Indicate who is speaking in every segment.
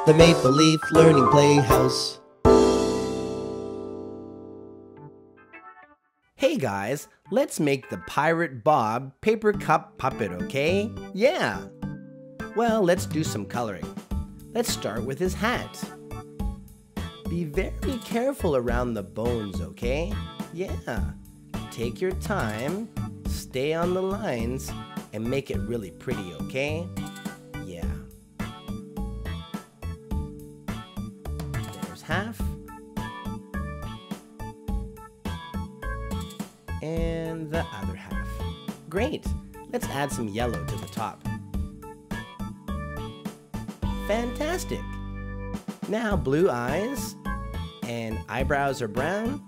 Speaker 1: the Maple Leaf Learning Playhouse.
Speaker 2: Hey guys, let's make the Pirate Bob paper cup puppet, okay? Yeah! Well, let's do some coloring. Let's start with his hat. Be very careful around the bones, okay? Yeah. Take your time, stay on the lines, and make it really pretty, okay? Yeah. There's half. And the other half. Great! Let's add some yellow to the top. Fantastic! Now blue eyes, and eyebrows are brown.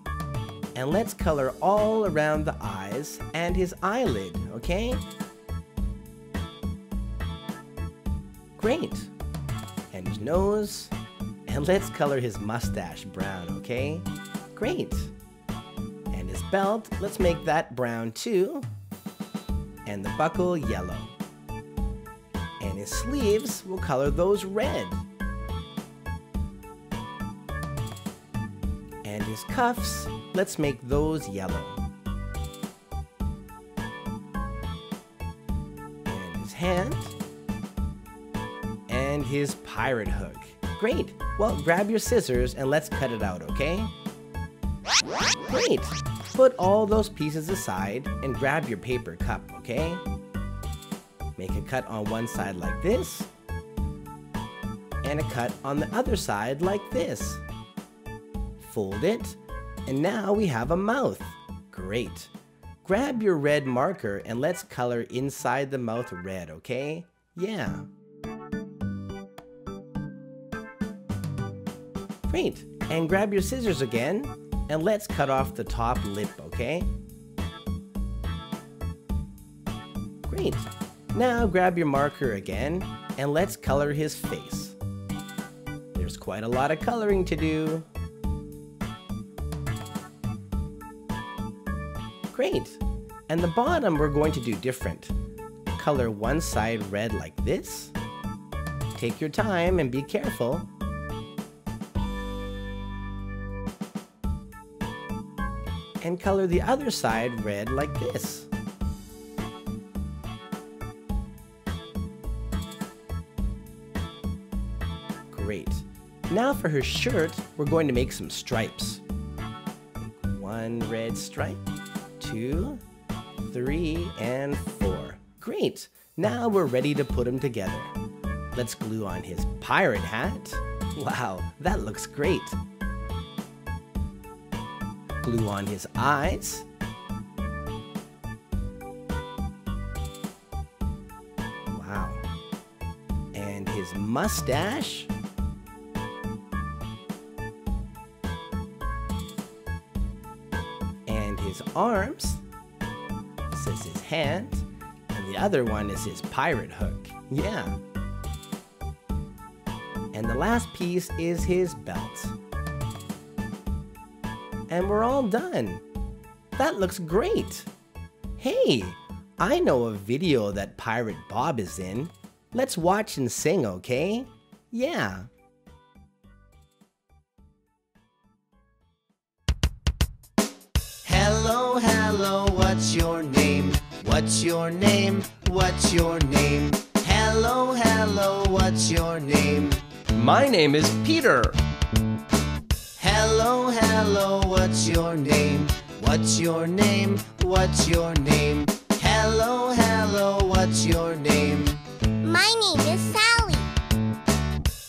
Speaker 2: And let's color all around the eyes and his eyelid, okay? Great! And his nose. And let's color his mustache brown, okay? Great! And his belt, let's make that brown too. And the buckle yellow. And his sleeves, we'll color those red. And his cuffs, let's make those yellow. And his hand. And his pirate hook. Great! Well, grab your scissors and let's cut it out, okay? Great! Put all those pieces aside and grab your paper cup, okay? Make a cut on one side like this. And a cut on the other side like this. Fold it, and now we have a mouth. Great. Grab your red marker and let's color inside the mouth red, okay? Yeah. Great. And grab your scissors again, and let's cut off the top lip, okay? Great. Now grab your marker again, and let's color his face. There's quite a lot of coloring to do. Great! And the bottom we're going to do different. Color one side red like this. Take your time and be careful. And color the other side red like this. Great. Now for her shirt, we're going to make some stripes. One red stripe. 2, 3, and 4. Great! Now we're ready to put them together. Let's glue on his pirate hat. Wow, that looks great. Glue on his eyes. Wow. And his mustache. His arms. This is his hand, and the other one is his pirate hook. Yeah. And the last piece is his belt. And we're all done. That looks great. Hey, I know a video that Pirate Bob is in. Let's watch and sing, okay? Yeah.
Speaker 3: Hello, hello, what's your name? What's your name? What's your name? Hello, hello, what's your name?
Speaker 4: My name is Peter.
Speaker 3: Hello, hello, what's your name? What's your name? What's your name? Hello, hello, what's your name?
Speaker 5: My name is Sally.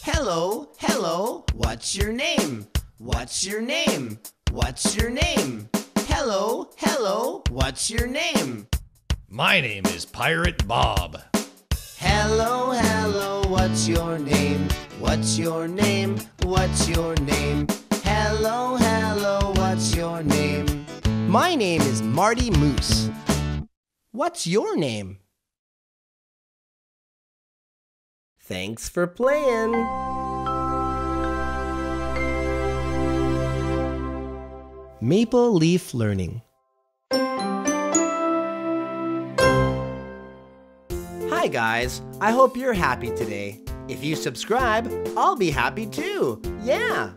Speaker 3: Hello, hello, what's your name? What's your name? What's your name? Hello, hello, what's your name?
Speaker 6: My name is Pirate Bob.
Speaker 3: Hello, hello, what's your name? What's your name? What's your name? Hello, hello, what's your name?
Speaker 2: My name is Marty Moose. What's your name? Thanks for playing. Maple Leaf Learning. Hi guys, I hope you're happy today. If you subscribe, I'll be happy too. Yeah.